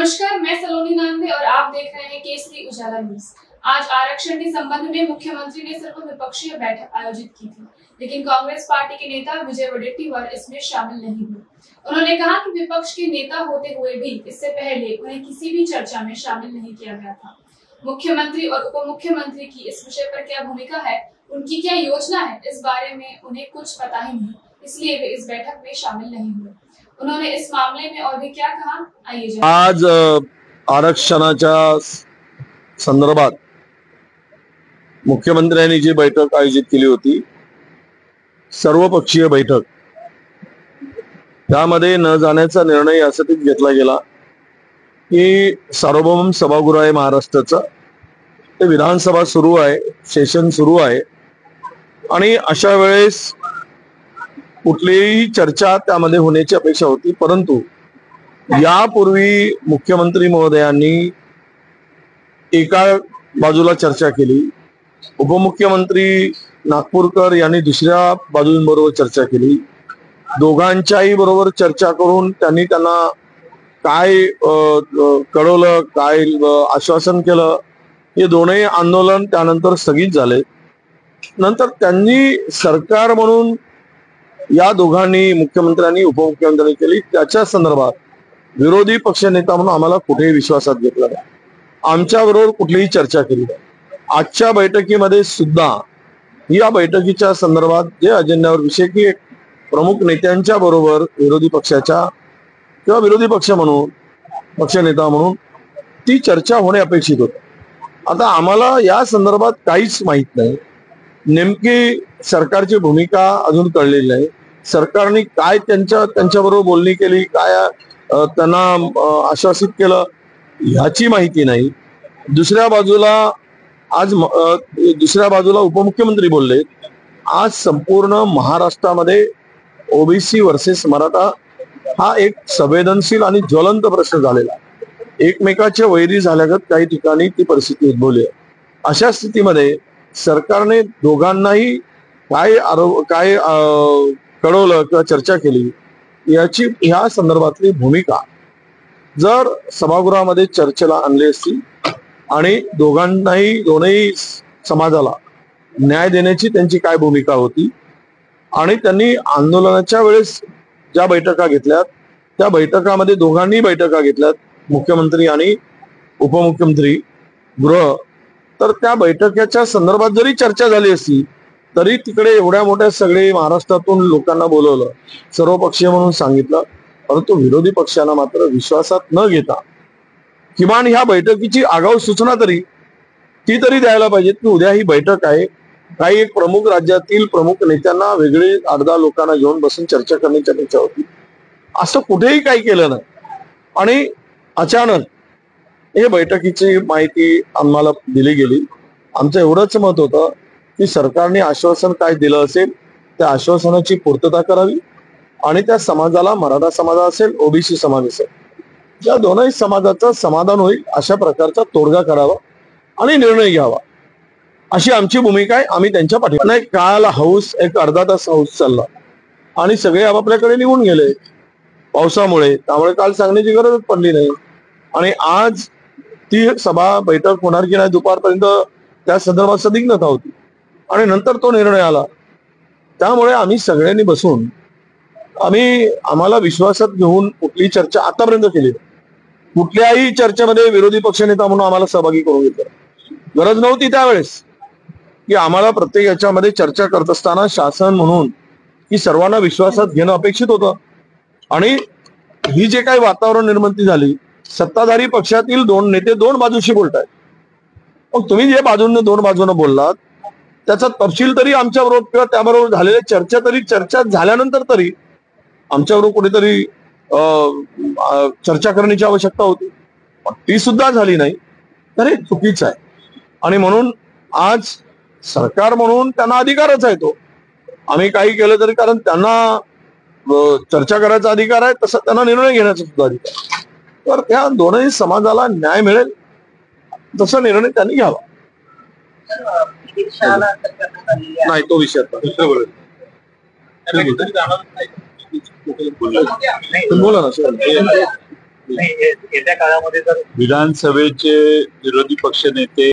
नमस्कार, मैं सलोनी नांदे और आप देख रहे हैं केसरी उजाला न्यूज। आज आरक्षण के संबंध में मुख्यमंत्री ने सर्वविपक्षीय बैठक आयोजित की थी, लेकिन कांग्रेस पार्टी के नेता विजय वडेट्टीवार इसमें शामिल नहीं हुए। उन्होंने कहा कि विपक्ष के नेता होते हुए भी इससे पहले उन्हें किसी भी चर्चा में शामिल नहीं किया गया था। मुख्यमंत्री और उप मुख्यमंत्री की इस विषय पर क्या भूमिका है, उनकी क्या योजना है, इस बारे में उन्हें कुछ पता ही नहीं, इसलिए वे इस बैठक में शामिल नहीं हुए। उन्होंने इस मामले में और भी क्या कहा, आइए। आज आरक्षणाच्या संदर्भात मुख्यमंत्र्यांनी जी बैठक आयोजित केली होती, सर्वपक्षीय बैठक, त्यामध्ये न जाण्याचा निर्णय यासाठीच घेतला गेला की सार्वभौम सभागृह आहे महाराष्ट्राचं, ते विधानसभा सुरू आहे, सेशन सुरू आहे आणि अशा वेळेस कुठलीही चर्चा त्यामध्ये होण्याची अपेक्षा होती। परंतु यापूर्वी मुख्यमंत्री महोदयांनी एका बाजूला चर्चा केली, उपमुख्यमंत्री नागपूरकर यांनी दुसऱ्या बाजूंबरोबर चर्चा केली, दोघांच्याही बरोबर चर्चा करून त्यांनी त्यांना काय कळवलं, काय आश्वासन केलं, हे दोन्ही आंदोलन त्यानंतर स्थगित झाले। नंतर त्यांनी सरकार म्हणून या दोघांनी, मुख्यमंत्र्यांनी उपमुख्यमंत्र्यांनी केली, त्याच्या संदर्भात विरोधी पक्षनेता म्हणून आम्हाला कुठेही विश्वासात घेतला नाही, आमच्या बरोबर कुठलीही चर्चा केली नाही। आजच्या बैठकीमध्ये सुद्धा या बैठकीच्या संदर्भात जे अजेंड्यावर विषय की प्रमुख नेत्यांच्या बरोबर विरोधी पक्षाच्या किंवा विरोधी पक्ष म्हणून पक्षनेता म्हणून ती चर्चा होणे अपेक्षित होते। आता आम्हाला या संदर्भात काहीच माहित नाही, नेमकी सरकारची भूमिका अजून कळलेली नाही, सरकारने काय त्यांच्याबरोबर बोलणी केली, काय त्यांना आश्वासित केलं ह्याची माहिती नाही। दुसऱ्या बाजूला उपमुख्यमंत्री बोलले, आज संपूर्ण महाराष्ट्रामध्ये ओबीसी वर्सेस मराठा हा एक संवेदनशील आणि ज्वलंत प्रश्न झालेला, एकमेकाचे वैरी झाल्यागत काही ठिकाणी ती परिस्थिती उद्भवली आहे। अशा स्थितीमध्ये सरकारने दोघांनाही काय कळवलं किंवा चर्चा केली याची ह्या संदर्भातली भूमिका जर सभागृहामध्ये चर्चेला आणली असती आणि दोन्ही समाजाला न्याय देण्याची त्यांची काय भूमिका होती आणि त्यांनी आंदोलनाच्या वेळेस ज्या बैठका घेतल्यात त्या बैठकामध्ये दोघांनी बैठका घेतल्यात, मुख्यमंत्री आणि उपमुख्यमंत्री गृह, तर त्या बैठकीच्या संदर्भात जरी चर्चा झाली असती तरी तिकडे एवढ्या मोठ्या सगळे महाराष्ट्रातून लोकांना बोलवलं, सर्वपक्षीय म्हणून सांगितलं, परंतु विरोधी पक्षांना मात्र विश्वासात न घेता किमान ह्या बैठकीची आगाऊ सूचना तरी द्यायला पाहिजे की उद्या ही बैठक आहे, काही एक प्रमुख राज्यातील प्रमुख नेत्यांना वेगळे 8-10 लोकांना घेऊन बसून चर्चा करण्याची अपेक्षा होती। असं कुठेही काही केलं नाही आणि अचानक हे बैठकीची माहिती आम्हाला दिली गेली। आमचं एवढंच मत होतं की सरकारने आश्वासन काय दिलं असेल त्या आश्वासनाची पूर्तता करावी आणि त्या समाजाला, मराठा समाज असेल, ओबीसी समाज असेल, या दोनही समाजाचं समाधान होईल अशा प्रकारचा तोडगा करावा आणि निर्णय घ्यावा, अशी आमची भूमिका आहे। आम्ही त्यांच्या पाठीमागे नाही। काल हाऊस एक अर्धा तास हाऊस चालला आणि सगळे आपापल्याकडे निघून गेले पावसामुळे, त्यामुळे काल सांगण्याची गरजच पडली नाही आणि आज ती सभा बैठक होणार की नाही दुपारपर्यंत त्या संदर्भात संदिग्धता होती आणि नंतर तो निर्णय आला। त्यामुळे आम्ही सगळ्यांनी बसून आम्हाला विश्वासात घेऊन कुठली चर्चा आतापर्यंत केली, कुठल्याही चर्चेमध्ये विरोधी पक्षनेता म्हणून आम्हाला सहभागी करून घेतलं गरज नव्हती त्यावेळेस, की आम्हाला प्रत्येक याच्यामध्ये चर्चा करत असताना शासन म्हणून की सर्वांना विश्वासात घेणं अपेक्षित होतं आणि ही जे काही वातावरण निर्मिती झाली, सत्ताधारी पक्षातील दोन नेते दोन बाजूशी बोलतायत, मग तुम्ही जे दोन बाजूने बोललात त्याचा तपशील तरी आमच्याबरोबर किंवा त्याबरोबर झालेल्या चर्चा झाल्यानंतर तरी आमच्याबरोबर कुठेतरी चर्चा करण्याची आवश्यकता होती, पण ती सुद्धा झाली नाही, तर हे चुकीचं आहे। आणि म्हणून आज सरकार म्हणून त्यांना अधिकारच आहे तो, आम्ही काही केलं तरी, कारण त्यांना चर्चा करायचा अधिकार आहे, तसं त्यांना निर्णय घेण्याचा सुद्धा अधिकार आहे। तर त्या दोनही समाजाला न्याय मिळेल तसा निर्णय त्यांनी घ्यावा। नाही तो विषय बोला ना सर। नाही येत्या काळामध्ये जर विधानसभेचे विरोधी पक्षनेते